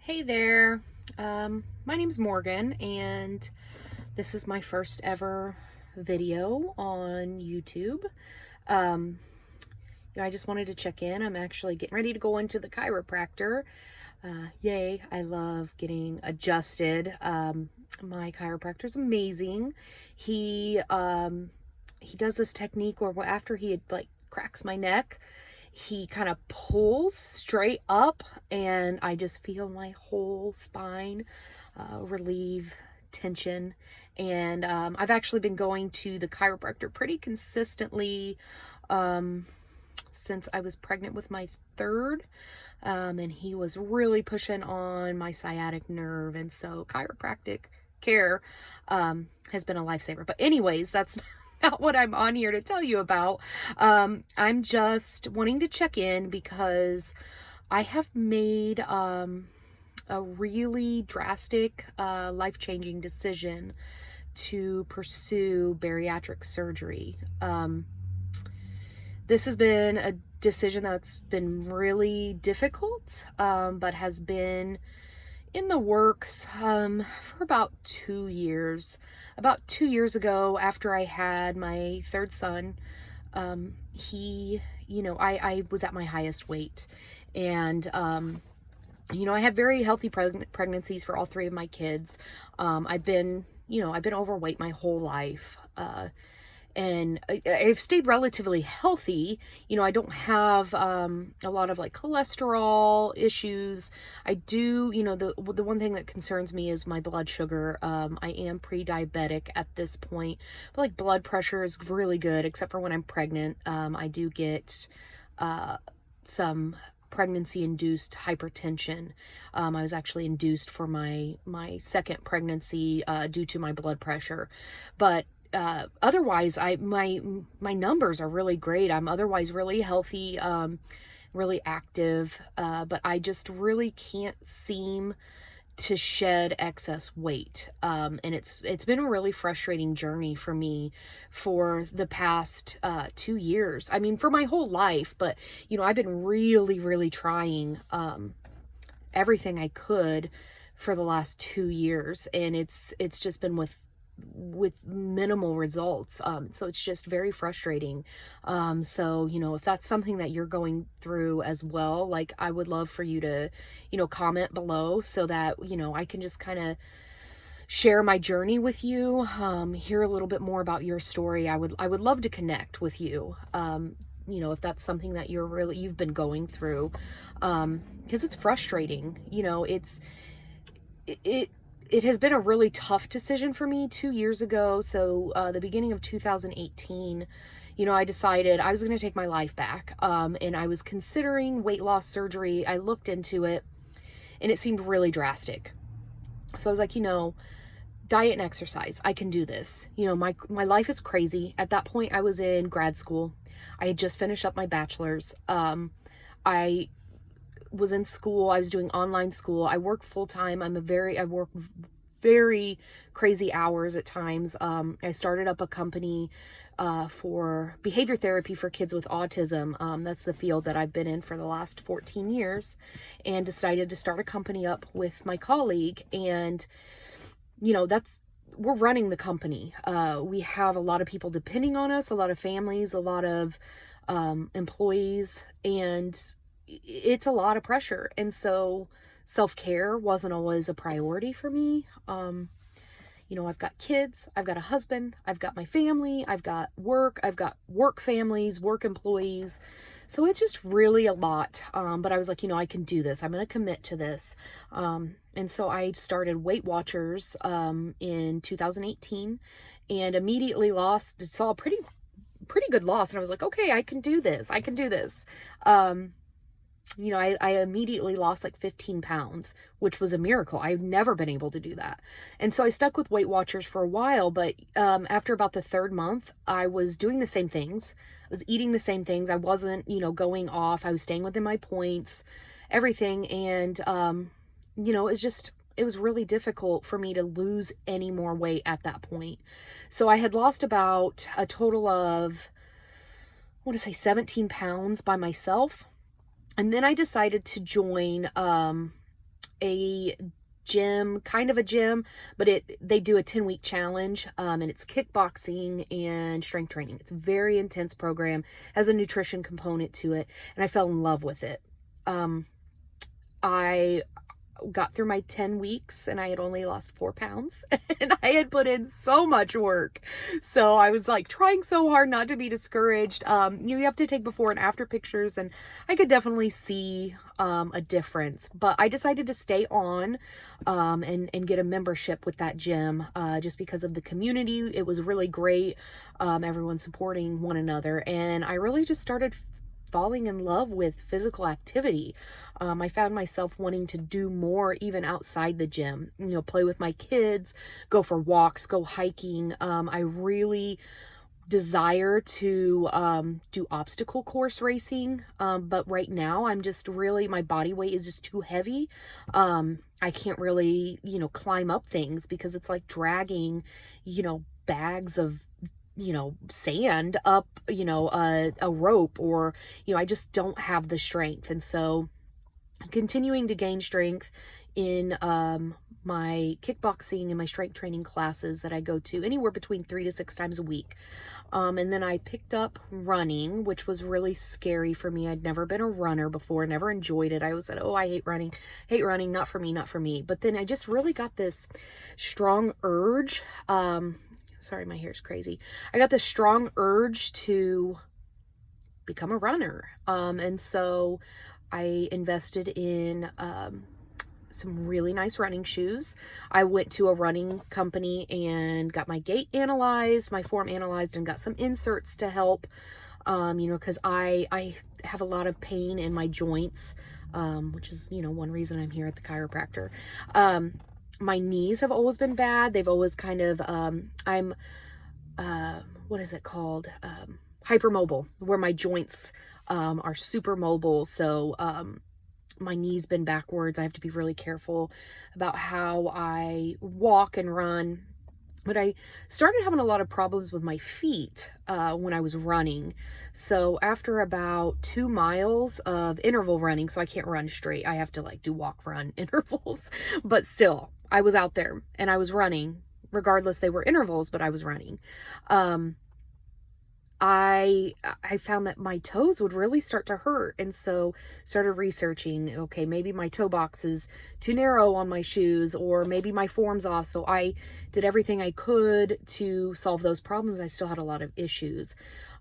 Hey there. My name's Morgan, and this is my first ever video on YouTube. Um, I just wanted to check in. I'm actually getting ready to go into the chiropractor. Yay, I love getting adjusted. My chiropractor's amazing. He does this technique where after he cracks my neck, he kind of pulls straight up, and I just feel my whole spine relieve tension. And I've actually been going to the chiropractor pretty consistently since I was pregnant with my third. And he was really pushing on my sciatic nerve. And so chiropractic care has been a lifesaver. But anyways, that's not what I'm on here to tell you about. I'm just wanting to check in because I have made a really drastic, life-changing decision to pursue bariatric surgery. This has been a decision that's been really difficult, but has been in the works for about 2 years. About 2 years ago, after I had my third son, I was at my highest weight. And, I had very healthy pregnancies for all three of my kids. I've been overweight my whole life. And I've stayed relatively healthy. I don't have a lot of cholesterol issues. I do, the one thing that concerns me is my blood sugar. I am pre-diabetic at this point, but blood pressure is really good, except for when I'm pregnant. I do get some pregnancy-induced hypertension. I was actually induced for my second pregnancy due to my blood pressure, but otherwise my numbers are really great. I'm otherwise really healthy, really active, but I just really can't seem to shed excess weight. And it's been a really frustrating journey for me for the past 2 years. I mean, for my whole life, but I've been really trying everything I could for the last 2 years, and it's just been with minimal results. So it's just very frustrating. So, if that's something that you're going through as well, I would love for you to, comment below so that, I can just kind of share my journey with you, hear a little bit more about your story. I would love to connect with you. If that's something that you've been going through, because it's frustrating. It has been a really tough decision for me 2 years ago. So the beginning of 2018, I decided I was going to take my life back. And I was considering weight loss surgery. I looked into it, and it seemed really drastic. So I was like, diet and exercise, I can do this. My life is crazy. At that point, I was in grad school. I had just finished up my bachelor's. I was in school. I was doing online school. I work full time. I work very crazy hours at times. I started up a company for behavior therapy for kids with autism. That's the field that I've been in for the last 14 years, and decided to start a company up with my colleague. And, we're running the company. We have a lot of people depending on us, a lot of families, a lot of employees, and it's a lot of pressure. And so self-care wasn't always a priority for me. I've got kids, I've got a husband, I've got my family, I've got work families, work employees. So it's just really a lot. But I was like, I can do this. I'm going to commit to this. And so I started Weight Watchers in 2018, and immediately saw a pretty good loss. And I was like, okay, I can do this. I can do this. I immediately lost 15 pounds, which was a miracle. I've never been able to do that. And so I stuck with Weight Watchers for a while, but after about the third month, I was doing the same things. I was eating the same things. I wasn't, going off. I was staying within my points, everything. And, it was really difficult for me to lose any more weight at that point. So I had lost about a total of, I want to say 17 pounds by myself. And then I decided to join a gym, kind of a gym, but they do a 10-week challenge, and it's kickboxing and strength training. It's a very intense program, has a nutrition component to it, and I fell in love with it. I got through my 10 weeks and I had only lost 4 pounds and I had put in so much work. So I was like trying so hard not to be discouraged. You have to take before and after pictures, and I could definitely see a difference, but I decided to stay on and get a membership with that gym just because of the community. It was really great. Everyone supporting one another, and I really just started falling in love with physical activity. I found myself wanting to do more even outside the gym, play with my kids, go for walks, go hiking. I really desire to do obstacle course racing, but right now I'm just really, my body weight is just too heavy. I can't really, climb up things because it's like dragging, bags of sand up, a rope, or, I just don't have the strength. And so continuing to gain strength in my kickboxing and my strength training classes that I go to anywhere between 3 to 6 times a week. And then I picked up running, which was really scary for me. I'd never been a runner before, never enjoyed it. I always said, oh, I hate running, not for me, not for me. But then I just really got this strong urge. Sorry, my hair's crazy. I got this strong urge to become a runner. And so I invested in some really nice running shoes. I went to a running company and got my gait analyzed, my form analyzed, and got some inserts to help, because I have a lot of pain in my joints, which is, one reason I'm here at the chiropractor. My knees have always been bad. They've always kind of, I'm, what is it called? Hypermobile, where my joints are super mobile. So my knee's been backwards. I have to be really careful about how I walk and run. But I started having a lot of problems with my feet when I was running. So after about 2 miles of interval running, so I can't run straight, I have to do walk run intervals, but still I was out there and I was running. Regardless, they were intervals, but I was running. I found that my toes would really start to hurt, and so started researching, okay, maybe my toe box is too narrow on my shoes, or maybe my form's off. So I did everything I could to solve those problems. I still had a lot of issues.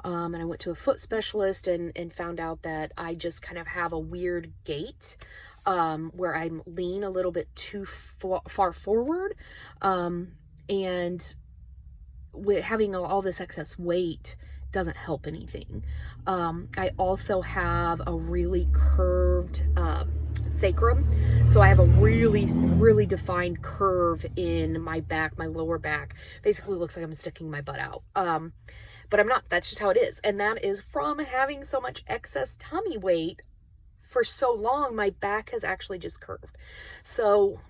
And I went to a foot specialist and found out that I just kind of have a weird gait, where I'm lean a little bit too far forward. And with having all this excess weight doesn't help anything. I also have a really curved sacrum. So I have a really, really defined curve in my back, my lower back. Basically looks like I'm sticking my butt out. But I'm not. That's just how it is. And that is from having so much excess tummy weight for so long. My back has actually just curved. So,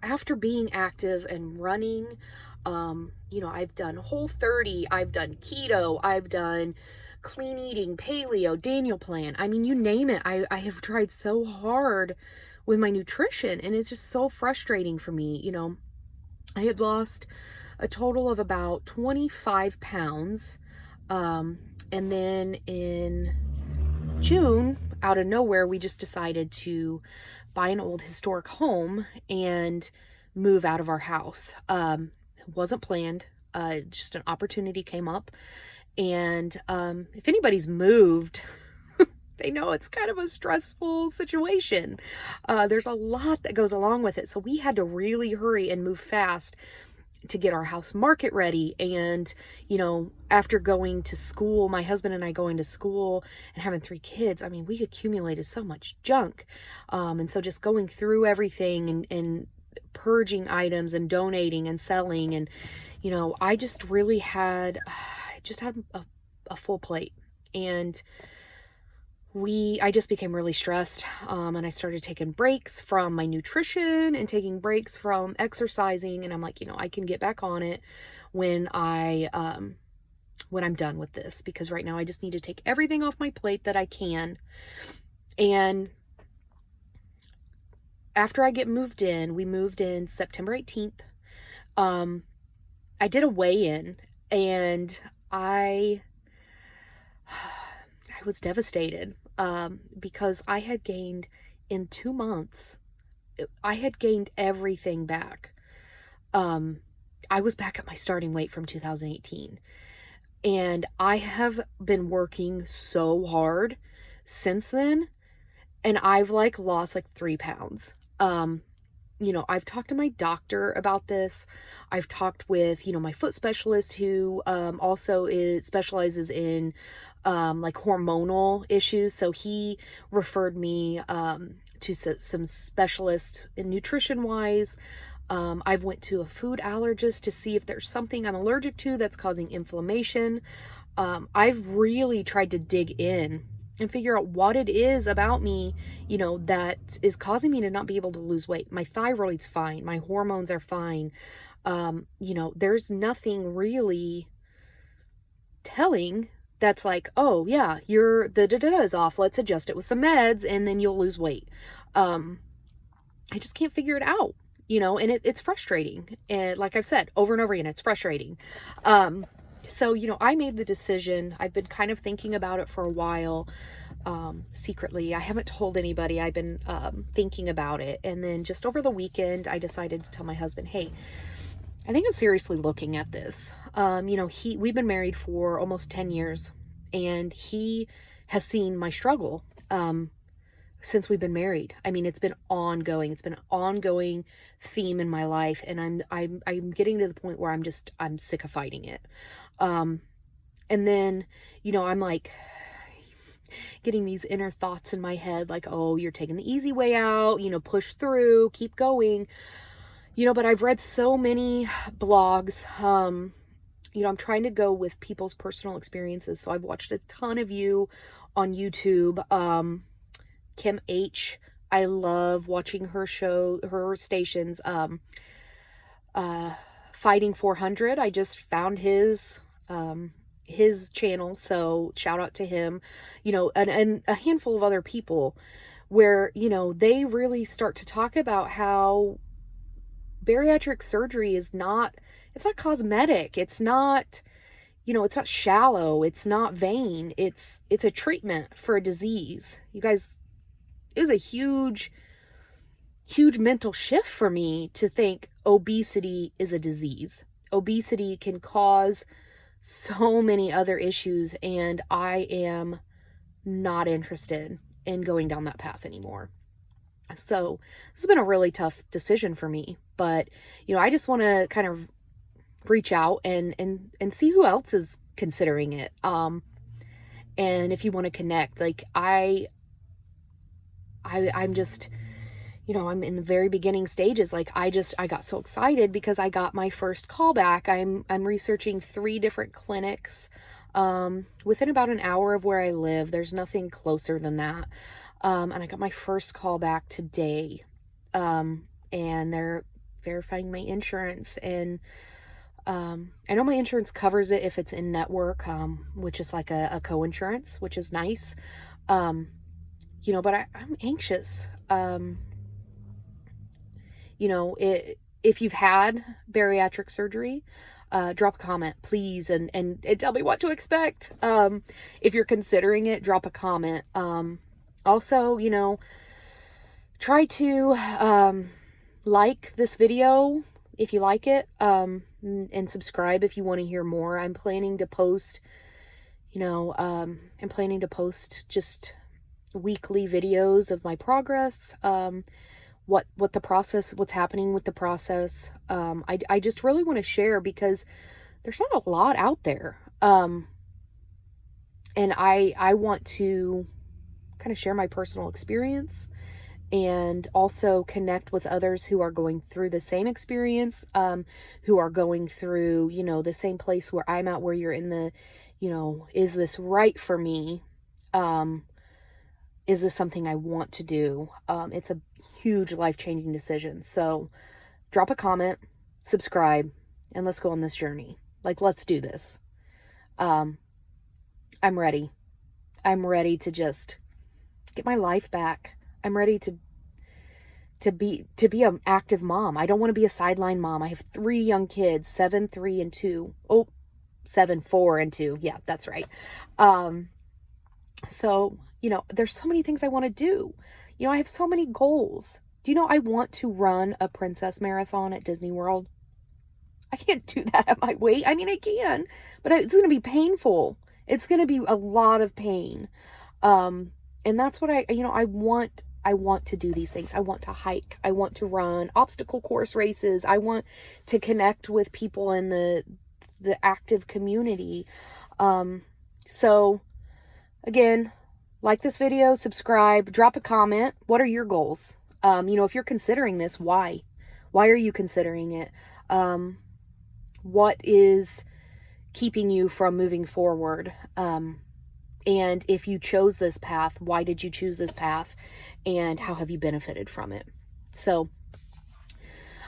after being active and running, I've done Whole30, I've done keto, I've done clean eating, paleo, Daniel plan. I mean, you name it. I have tried so hard with my nutrition, and it's just so frustrating for me. I had lost a total of about 25 pounds. And then in June, out of nowhere, we just decided to buy an old historic home and move out of our house. It wasn't planned. Just an opportunity came up. And if anybody's moved, they know it's kind of a stressful situation. There's a lot that goes along with it. So we had to really hurry and move fast to get our house market ready. And, after going to school, my husband and I going to school and having 3 kids, I mean, we accumulated so much junk. And so just going through everything and purging items and donating and selling. And, I just really had a full plate. And I just became really stressed. And I started taking breaks from my nutrition and taking breaks from exercising. And I'm like, I can get back on it when I'm done with this, because right now I just need to take everything off my plate that I can. And after I get moved in, we moved in September 18th. I did a weigh-in, and I I was devastated, because I had gained, in 2 months, I had gained everything back. I was back at my starting weight from 2018. And I have been working so hard since then. And I've lost 3 pounds. I've talked to my doctor about this. I've talked with, my foot specialist who also specializes in hormonal issues. So he referred me to some specialists in nutrition wise. I've went to a food allergist to see if there's something I'm allergic to that's causing inflammation. I've really tried to dig in and figure out what it is about me, that is causing me to not be able to lose weight. My thyroid's fine. My hormones are fine. There's nothing really telling that's like, oh yeah, your the da-da-da is off. Let's adjust it with some meds and then you'll lose weight. I just can't figure it out, and it's frustrating. And like I've said over and over again, it's frustrating. So, I made the decision. I've been kind of thinking about it for a while, secretly. I haven't told anybody. I've been thinking about it. And then just over the weekend, I decided to tell my husband, hey, I think I'm seriously looking at this. We've been married for almost 10 years, and he has seen my struggle since we've been married. I mean, it's been ongoing. It's been an ongoing theme in my life, and I'm getting to the point where I'm sick of fighting it. And then, I'm getting these inner thoughts in my head, like, oh, you're taking the easy way out, push through, keep going. But I've read so many blogs. I'm trying to go with people's personal experiences. So I've watched a ton of you on YouTube. Kim H. I love watching her stations. Fighting 400. I just found his channel. So shout out to him, and a handful of other people where, they really start to talk about how bariatric surgery it's not cosmetic. It's not, it's not shallow. It's not vain. It's a treatment for a disease. You guys, it was a huge mental shift for me to think obesity is a disease. Obesity can cause so many other issues, and I am not interested in going down that path anymore. So this has been a really tough decision for me, but I just want to kind of reach out and see who else is considering it. And if you want to connect, I'm just, I'm in the very beginning stages. I got so excited because I got my first call back. I'm researching 3 different clinics, within about an hour of where I live. There's nothing closer than that. And I got my first call back today. And they're verifying my insurance, and, I know my insurance covers it if it's in network, which is like a co-insurance, which is nice. But I'm anxious. If you've had bariatric surgery, drop a comment, please, and tell me what to expect. If you're considering it, drop a comment. Also, try to like this video if you like it, and subscribe if you want to hear more. I'm planning to post, just weekly videos of my progress, what the process, what's happening with the process. I just really want to share because there's not a lot out there. And I want to kind of share my personal experience and also connect with others who are going through the same experience, who are going through, the same place where I'm at, where you're in the, is this right for me? Is this something I want to do? It's a huge life-changing decision. So drop a comment, subscribe, and let's go on this journey. Let's do this. I'm ready. I'm ready to just get my life back. I'm ready to to be an active mom. I don't want to be a sideline mom. I have 3 young kids, 7, 3, and 2. Oh, 7, 4, and 2. Yeah, that's right. So, there's so many things I want to do. I have so many goals. Do you know I want to run a princess marathon at Disney World? I can't do that at my weight. I mean, I can, but it's going to be painful. It's going to be a lot of pain. And that's what I want to do these things. I want to hike. I want to run obstacle course races. I want to connect with people in the active community. So again, like this video, subscribe, drop a comment. What are your goals? If you're considering this, why? Why are you considering it? What is keeping you from moving forward? And if you chose this path, why did you choose this path? And how have you benefited from it? So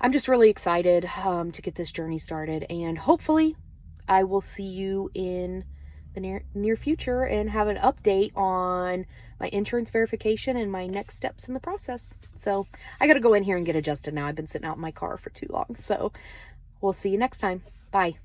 I'm just really excited to get this journey started. And hopefully I will see you in the near future and have an update on my insurance verification and my next steps in the process. So I got to go in here and get adjusted now. I've been sitting out in my car for too long. So we'll see you next time. Bye.